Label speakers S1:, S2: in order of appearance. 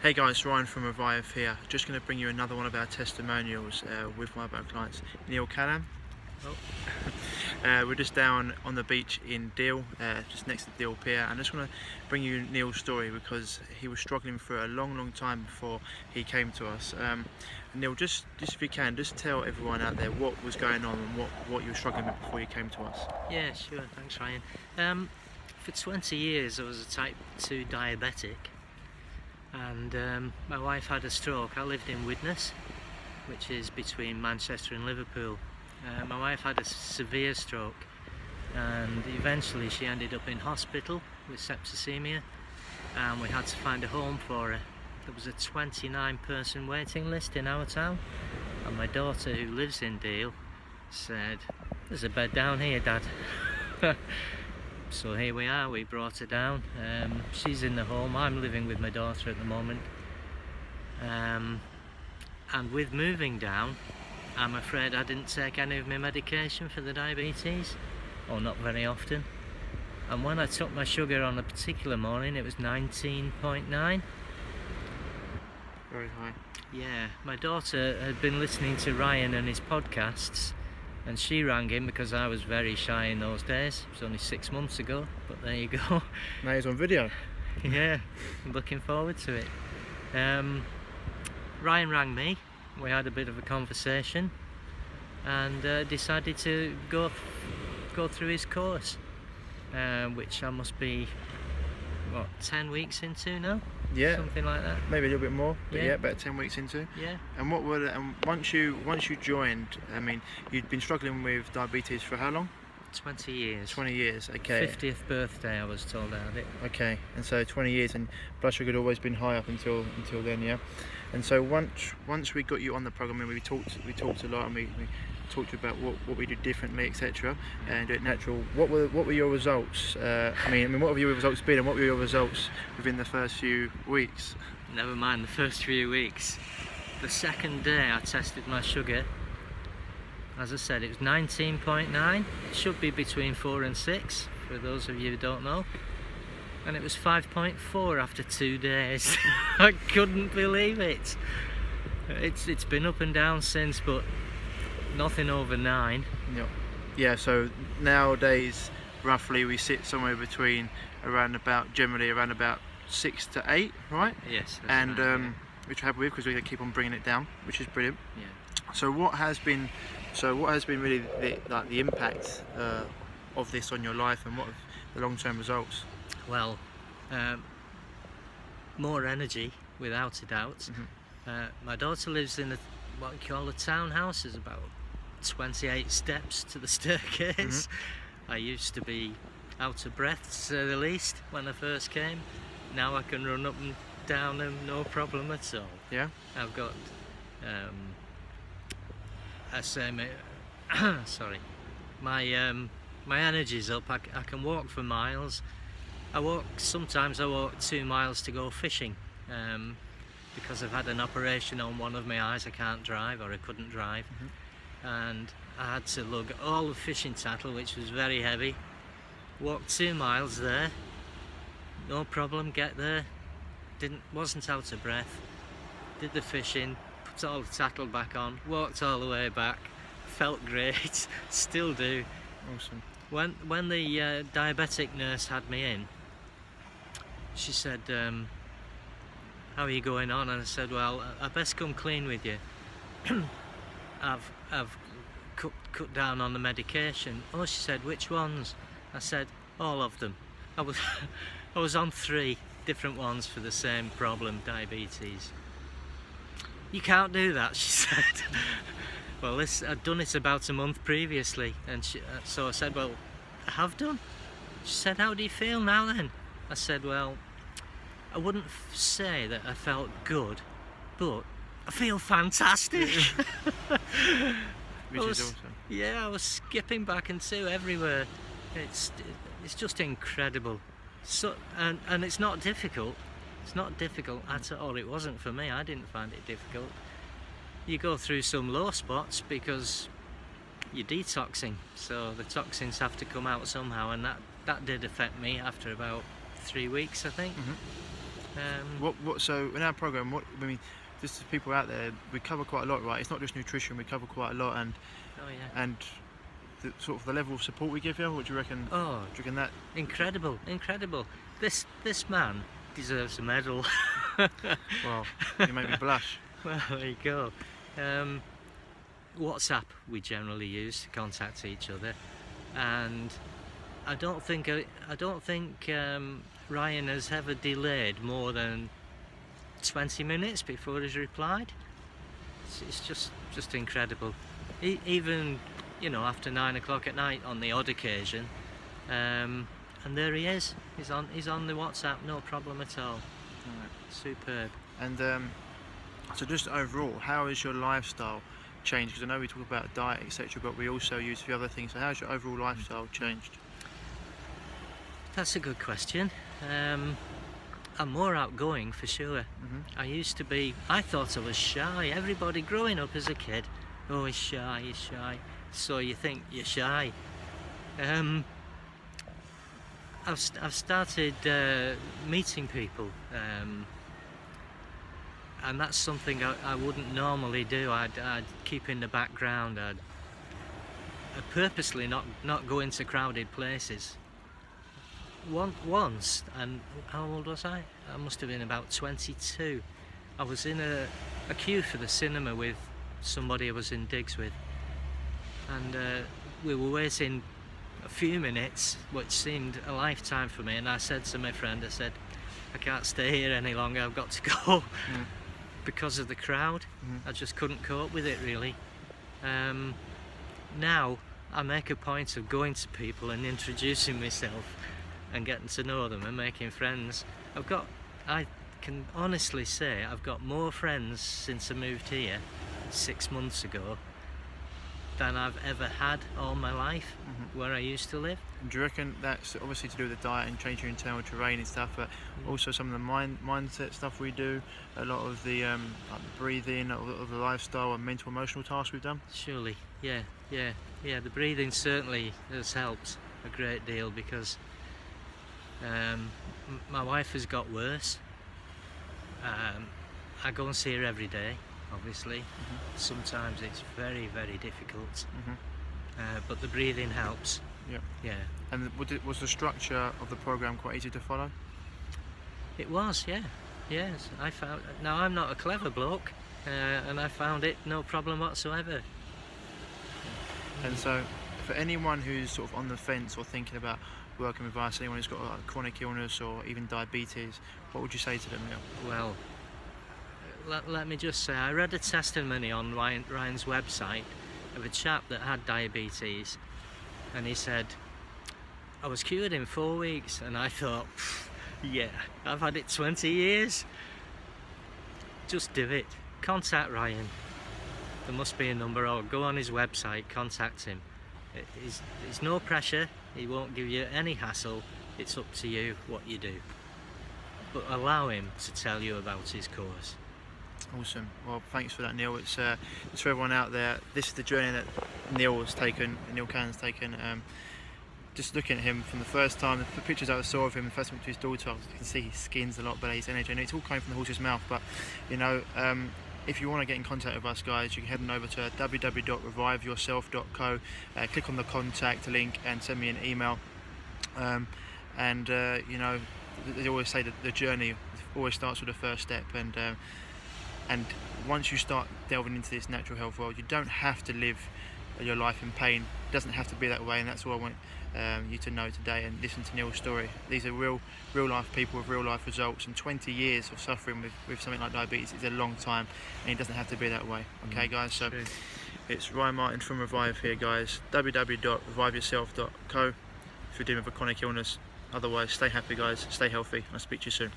S1: Hey guys, Ryan from Revive here. Just going to bring you another one of our testimonials with one of our clients, Neil Calland. We're just down on the beach in Deal, just next to Deal Pier, and I just want to bring you Neil's story because he was struggling for a long time before he came to us. Neil, just if you can, just tell everyone out there what was going on and what you were struggling with before you came to us.
S2: Yeah, sure. Thanks, Ryan. For 20 years I was a type 2 diabetic, and my wife had a stroke. I lived in Widnes, which is between Manchester and Liverpool. My wife had a severe stroke, and eventually she ended up in hospital with septicemia, and we had to find a home for her. There was a 29-person waiting list in our town, and my daughter, who lives in Deal, said, "There's a bed down here, Dad." So here we are. We brought her down. She's in the home. I'm living with my daughter at the moment, and with moving down, I'm afraid I didn't take any of my medication for the diabetes, or not very often. And when I took my sugar on a particular morning, it was 19.9.
S1: Very high.
S2: Yeah, my daughter had been listening to Ryan and his podcasts, and she rang him because I was very shy in those days. It was only 6 months ago, but there you go.
S1: Now he's on video.
S2: Yeah, I'm looking forward to it. Ryan rang me. We had a bit of a conversation and decided to go through his course, which I must be 10 weeks into now.
S1: Yeah,
S2: something like that.
S1: Maybe a little bit more, but
S2: Yeah.
S1: about 10 weeks into.
S2: Yeah.
S1: And once you joined, I mean, you'd been struggling with diabetes for how long?
S2: 20 years.
S1: 20 years. Okay.
S2: 50th birthday, I was told I had it.
S1: Okay, and so 20 years, and blood sugar had always been high up until then, yeah. And so once we got you on the program, and we talked a lot, and we talked about what we did differently, etc., and do it natural. What were your results? I mean, what have your results been, and what were your results within the first few weeks?
S2: Never mind the first few weeks. The second day I tested my sugar. As I said, it was 19.9. It should be between 4 and 6, for those of you who don't know. And it was 5.4 after 2 days. I couldn't believe it. It's been up and down since, but nothing over 9.
S1: Yeah, so nowadays, roughly, we sit somewhere between generally around about 6 to 8, right?
S2: Yes.
S1: And
S2: right, yeah.
S1: which we're happy with, because we keep on bringing it down, which is brilliant.
S2: Yeah.
S1: So what has been really the impact of this on your life, and what are the long-term results?
S2: Well, more energy, without a doubt.
S1: Mm-hmm.
S2: My daughter lives in what you call a townhouse. There's about 28 steps to the staircase. Mm-hmm. I used to be out of breath, to say the least, when I first came. Now I can run up and down them, no problem at all.
S1: Yeah.
S2: I've got my energy's up. I can walk for miles. Sometimes I walk 2 miles to go fishing, because I've had an operation on one of my eyes. I can't drive, or I couldn't drive. Mm-hmm. And I had to lug all the fishing tackle, which was very heavy. Walk 2 miles there, no problem. Get there, wasn't out of breath. Did the fishing, put all the tackle back on, walked all the way back. Felt great, still do.
S1: Awesome.
S2: When the diabetic nurse had me in, she said, "How are you going on?" And I said, "Well, I best come clean with you. I've cut down on the medication." Oh, she said, "Which ones?" I said, "All of them." I was on 3 different ones for the same problem, diabetes. "You can't do that," she said. Well, I'd done it about a month previously, and so I said, "Well, I have done." She said, "How do you feel now then?" I said, "Well, I wouldn't say that I felt good, but I feel fantastic."
S1: Which is awesome.
S2: Yeah, I was skipping back and 2 everywhere. It's just incredible. So and it's not difficult. It's not difficult at all. It wasn't for me. I didn't find it difficult. You go through some low spots because you're detoxing, so the toxins have to come out somehow, and that did affect me after about 3 weeks, I think.
S1: Mm-hmm. So in our program, I mean, just to people out there, we cover quite a lot, right? It's not just nutrition; we cover quite a lot, and
S2: Oh yeah.
S1: and the sort of the level of support we give you. What do you reckon?
S2: Oh,
S1: Do you reckon that?
S2: incredible, incredible. This man deserves a medal.
S1: Well, you make me blush.
S2: Well, there you go. WhatsApp we generally use to contact each other, and I don't think Ryan has ever delayed more than 20 minutes before he's replied. It's just incredible. Even, you know, after 9 o'clock at night on the odd occasion, and there he is. He's on the WhatsApp, no problem at all.
S1: Right.
S2: Superb.
S1: And so just overall, how has your lifestyle changed? Because I know we talk about diet, etc., but we also use a few other things. So how's your overall lifestyle changed?
S2: That's a good question. I'm more outgoing for sure. I used to be, I thought I was shy. Everybody growing up as a kid, oh, he's shy, he's shy. So you think you're shy. I've started meeting people, and that's something I wouldn't normally do. I'd keep in the background. I'd purposely not go into crowded places. Once, and how old was I? I must have been about 22. I was in a queue for the cinema with somebody I was in digs with, and we were waiting a few minutes, which seemed a lifetime for me, and I said to my friend, I said, I can't stay here any longer, I've got to go. Because of the crowd. I just couldn't cope with it really. Now I make a point of going to people and introducing myself and getting to know them and making friends. I can honestly say I've got more friends since I moved here 6 months ago than I've ever had all my life where I used to live.
S1: And do you reckon that's obviously to do with the diet and changing your internal terrain and stuff, but also some of the mindset stuff we do, a lot of the like the breathing, a lot of the lifestyle and mental emotional tasks we've done?
S2: Surely, yeah. The breathing certainly has helped a great deal, because my wife has got worse. I go and see her every day, obviously. Sometimes it's very, very difficult, but the breathing helps. Yeah.
S1: And was the structure of the program quite easy to follow?
S2: It was, yeah. Yes, I found. Now I'm not a clever bloke, and I found it no problem whatsoever.
S1: And so, for anyone who's sort of on the fence or thinking about working with us, anyone who's got a chronic illness or even diabetes, what would you say to them, Neil?
S2: Well, let me just say, I read a testimony on Ryan's website of a chap that had diabetes, and he said, I was cured in 4 weeks, and I thought, yeah, I've had it 20 years. Just do it. Contact Ryan. There must be a number, or go on his website, contact him. It's no pressure, he won't give you any hassle, it's up to you what you do. But allow him to tell you about his course.
S1: Awesome. Well, thanks for that, Neil. It's for everyone out there. This is the journey that Neil Calland's taken. Just looking at him from the first time, the pictures I saw of him, the first time to his daughter, you can see his skin's a lot better, his energy, and it's all coming from the horse's mouth. But you know, if you want to get in contact with us, guys, you can head on over to www.reviveyourself.co, click on the contact link, and send me an email. You know, they always say that the journey always starts with the first step, and once you start delving into this natural health world, you don't have to live your life in pain. It doesn't have to be that way, and that's all I want you to know today, and listen to Neil's story. These are real life people with real life results, and 20 years of suffering with something like diabetes is a long time, and it doesn't have to be that way. Okay, guys, so
S2: True.
S1: It's Ryan Martin from Revive here, guys. www.reviveyourself.co if you're dealing with a chronic illness. Otherwise, stay happy, guys, stay healthy. I'll speak to you soon.